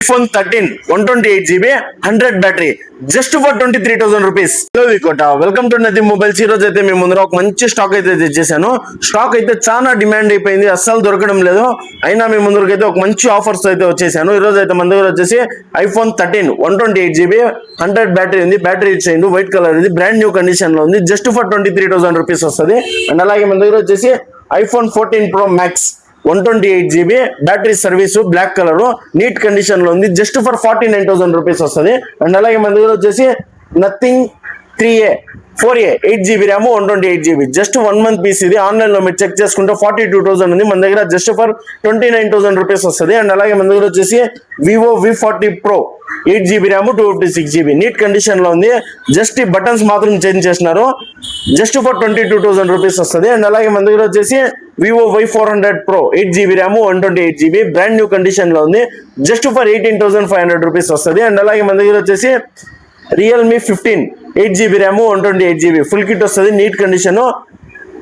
iPhone 13 128GB 100 battery just for 23,000 rupees. Welcome to నది mobiles. ఈ రోజు అయితే మేము ముందర ఒక మంచి స్టాక్ అయితే తెచ్చేసాను. స్టాక్ అయితే చాలా డిమాండ్ అయిపోయింది, అస్సలు దొరకడం లేదు. అయినా మీ ముందరకు అయితే ఒక మంచి ఆఫర్స్ అయితే వచ్చేసాను. ఈ రోజు అయితే మన దగ్గర వచ్చేసి iPhone 13 128GB 100 బ్యాటరీ ఉంది. బ్యాటరీ ఇచ్చేయండి, వైట్ కలర్ ఇది, బ్రాండ్ న్యూ కండిషన్ లో ఉంది. జస్ట్ ఫర్ 23,000 రూపీస్ వస్తుంది. అండ్ అలాగే మన దగ్గర వచ్చేసి iPhone 14 Pro Max 128GB battery service, black colour, neat condition లో ఉంది. జస్ట్ ఫర్ 49,000 రూపీస్ వస్తుంది. అండ్ అలాగే మన దగ్గర వచ్చేసి nothing 3A 4A 8GB RAM 128GB just 1 month piece. ఇది ఆన్లైన్ లో మీరు చెక్ చేసుకుంటే 42,000 ఉంది. మన దగ్గర జస్ట్ ఫర్ 29,000 రూపీస్ వస్తుంది. అండ్ అలాగే మన దగ్గర వచ్చేసి Vivo V40 Pro 8GB RAM 256GB neat condition లో ఉంది. జస్ట్ ఈ బటన్స్ మాత్రం చేంజ్ చేసినారు. జస్ట్ ఫర్ 22,000 రూపీస్ వస్తుంది. అండ్ అలాగే మన దగ్గర వచ్చేసి Vivo Y400 Pro 8GB RAM 128GB brand new condition లో ఉంది. జస్ట్ ఫర్ 18,500 రూపీస్ వస్తుంది. అండ్ అలాగే మన దగ్గర వచ్చేసి Realme 15 8GB RAM 128GB full kit వస్తుంది, నీట్ కండిషన్.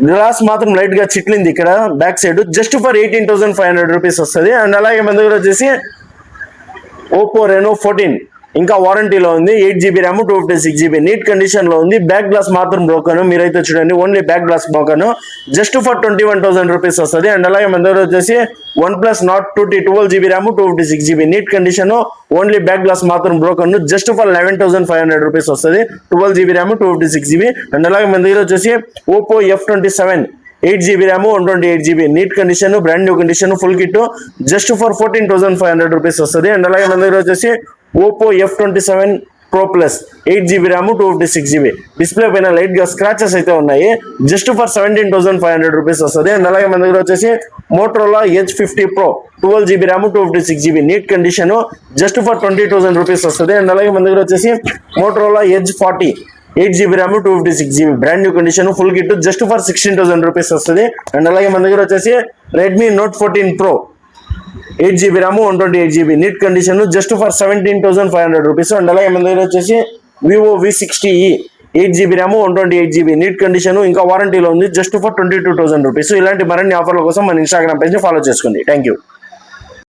గ్లాస్ మాత్రం లైట్ గా చిట్లింది ఇక్కడ back side. Just for 18,500 rupees వస్తుంది. అండ్ అలాగే మన దగ్గర వచ్చేసి Oppo Reno 14 ఇంకా వారంటీలో ఉంది. 8GB RAM 256GB neat condition లో ఉంది. బ్యాక్ గ్లాస్ మాత్రం బ్రోకన్, మీరైతే చూడండి, only back glass broken. Just for 21,000 rupees వస్తుంది. అండ్ అలాగే మన దగ్గర వచ్చేసి OnePlus Nord 2T 12GB RAM 256GB neat condition, only back glass మాత్రం బ్రోకన్. జస్ట్ ఫర్ 11,500 రూపీస్ వస్తుంది. 12GB RAM 256GB. అండ్ అలాగే మన దగ్గర వచ్చేసి Oppo F27 8GB RAM 128GB neat condition, brand new condition, full kit. Just for 14,500 rupees వస్తుంది. And అలాగే మన దగ్గర వచ్చేసి Oppo F27 Pro Plus 8GB RAM 256GB display పైన లైట్ గా స్క్రాచెస్ అయితే ఉన్నాయి. జస్ట్ ఫర్ 17,500 రూపీస్ వస్తుంది. అండ్ అలాగే మన దగ్గర వచ్చేసి Motorola Edge 50 Pro 12GB RAM 256GB neat condition, just for 20,000 rupees వస్తుంది. అండ్ అలాగే మన దగ్గర వచ్చేసి Motorola Edge 40 8GB RAM 256GB brand new condition, full kit. Just for 16,000 rupees వస్తుంది. అండ్ అలాగే మన దగ్గర వచ్చేసి Redmi Note 14 Pro 8GB RAM 128GB neat condition, just for 17,500 rupees. And అలాగే మన దగ్గర వచ్చేసి Vivo V60e 8GB RAM 128GB neat condition, ఇంకా వారంటీలో ఉంది. Just for 22,000 rupees. ఇలాంటి మరిన్ని ఆఫర్ల కోసం మన ఇన్స్టాగ్రామ్ పేజ్ ఫాలో చేసుకోండి. Thank you.